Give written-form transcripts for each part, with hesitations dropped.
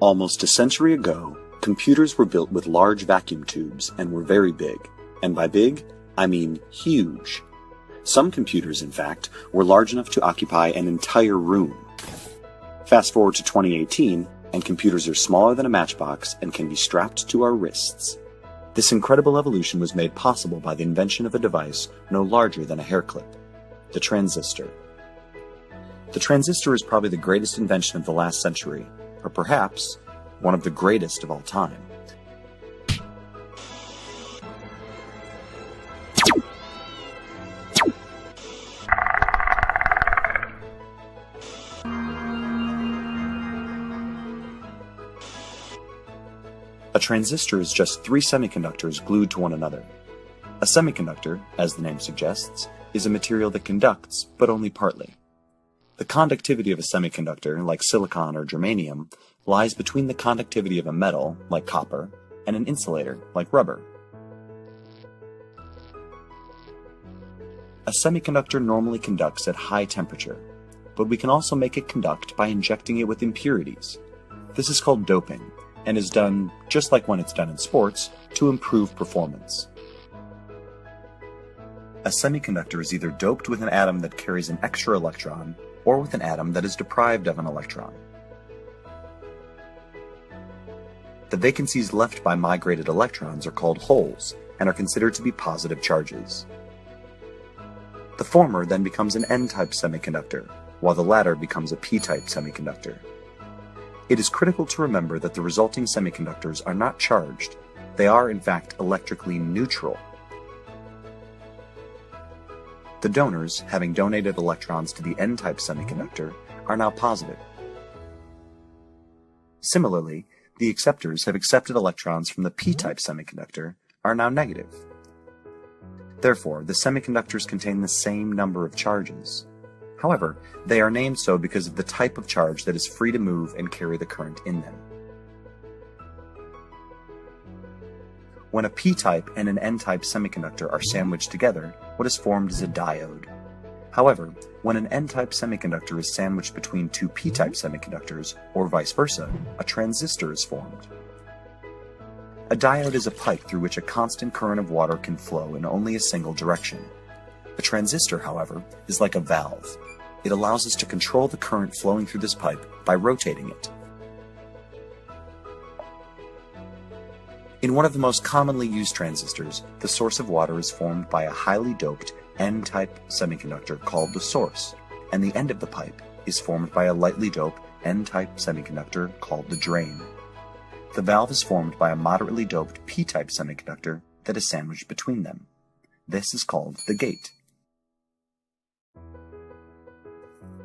Almost a century ago, computers were built with large vacuum tubes and were very big. And by big, I mean huge. Some computers, in fact, were large enough to occupy an entire room. Fast forward to 2018, and computers are smaller than a matchbox and can be strapped to our wrists. This incredible evolution was made possible by the invention of a device no larger than a hair clip, the transistor. The transistor is probably the greatest invention of the last century, or perhaps one of the greatest of all time. A transistor is just three semiconductors glued to one another. A semiconductor, as the name suggests, is a material that conducts, but only partly. The conductivity of a semiconductor, like silicon or germanium, lies between the conductivity of a metal, like copper, and an insulator, like rubber. A semiconductor normally conducts at high temperature, but we can also make it conduct by injecting it with impurities. This is called doping, and is done, just like when it's done in sports, to improve performance. A semiconductor is either doped with an atom that carries an extra electron, or with an atom that is deprived of an electron. The vacancies left by migrated electrons are called holes, and are considered to be positive charges. The former then becomes an N-type semiconductor, while the latter becomes a P-type semiconductor. It is critical to remember that the resulting semiconductors are not charged. They are, in fact, electrically neutral. The donors, having donated electrons to the N-type semiconductor, are now positive. Similarly, the acceptors have accepted electrons from the P-type semiconductor are now negative. Therefore, the semiconductors contain the same number of charges. However, they are named so because of the type of charge that is free to move and carry the current in them. When a P-type and an N-type semiconductor are sandwiched together, what is formed is a diode. However, when an N-type semiconductor is sandwiched between two P-type semiconductors, or vice versa, a transistor is formed. A diode is a pipe through which a constant current of water can flow in only a single direction. A transistor, however, is like a valve. It allows us to control the current flowing through this pipe by rotating it. In one of the most commonly used transistors, the source of water is formed by a highly doped N-type semiconductor called the source, and the end of the pipe is formed by a lightly doped N-type semiconductor called the drain. The valve is formed by a moderately doped P-type semiconductor that is sandwiched between them. This is called the gate.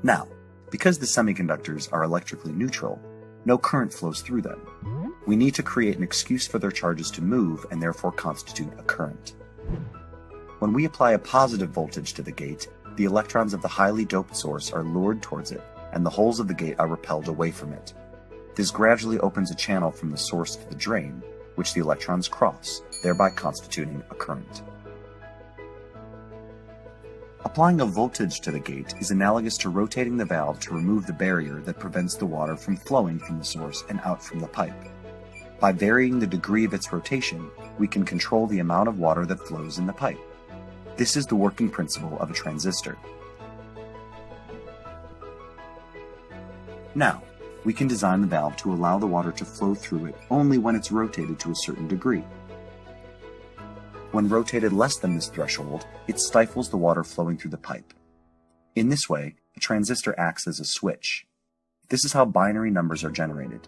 Now, because the semiconductors are electrically neutral, no current flows through them. We need to create an excuse for their charges to move and therefore constitute a current. When we apply a positive voltage to the gate, the electrons of the highly doped source are lured towards it, and the holes of the gate are repelled away from it. This gradually opens a channel from the source to the drain, which the electrons cross, thereby constituting a current. Applying a voltage to the gate is analogous to rotating the valve to remove the barrier that prevents the water from flowing from the source and out from the pipe. By varying the degree of its rotation, we can control the amount of water that flows in the pipe. This is the working principle of a transistor. Now, we can design the valve to allow the water to flow through it only when it's rotated to a certain degree. When rotated less than this threshold, it stifles the water flowing through the pipe. In this way, a transistor acts as a switch. This is how binary numbers are generated.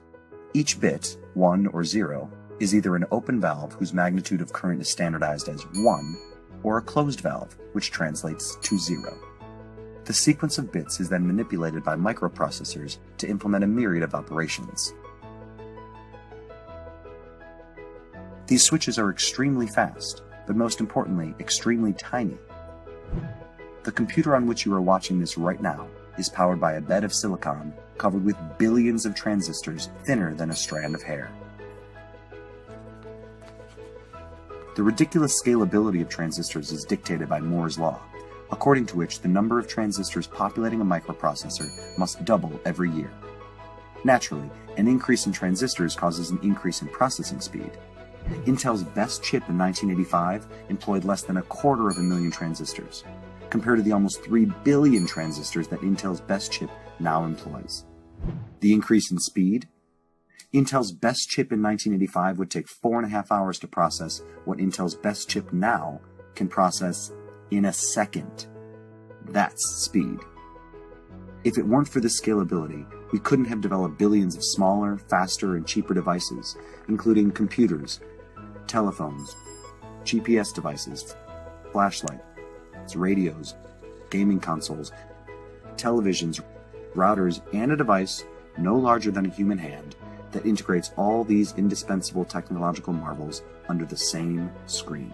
Each bit, 1 or 0, is either an open valve whose magnitude of current is standardized as 1, or a closed valve, which translates to 0. The sequence of bits is then manipulated by microprocessors to implement a myriad of operations. These switches are extremely fast, but most importantly, extremely tiny. The computer on which you are watching this right now is powered by a bed of silicon covered with billions of transistors thinner than a strand of hair. The ridiculous scalability of transistors is dictated by Moore's law, according to which the number of transistors populating a microprocessor must double every year. Naturally, an increase in transistors causes an increase in processing speed. Intel's best chip in 1985 employed less than 250,000 transistors, compared to the almost 3 billion transistors that Intel's best chip now employs. The increase in speed? Intel's best chip in 1985 would take 4.5 hours to process what Intel's best chip now can process in a second. That's speed. If it weren't for this scalability, we couldn't have developed billions of smaller, faster, and cheaper devices, including computers, telephones, GPS devices, flashlights, radios, gaming consoles, televisions, routers, and a device no larger than a human hand that integrates all these indispensable technological marvels under the same screen.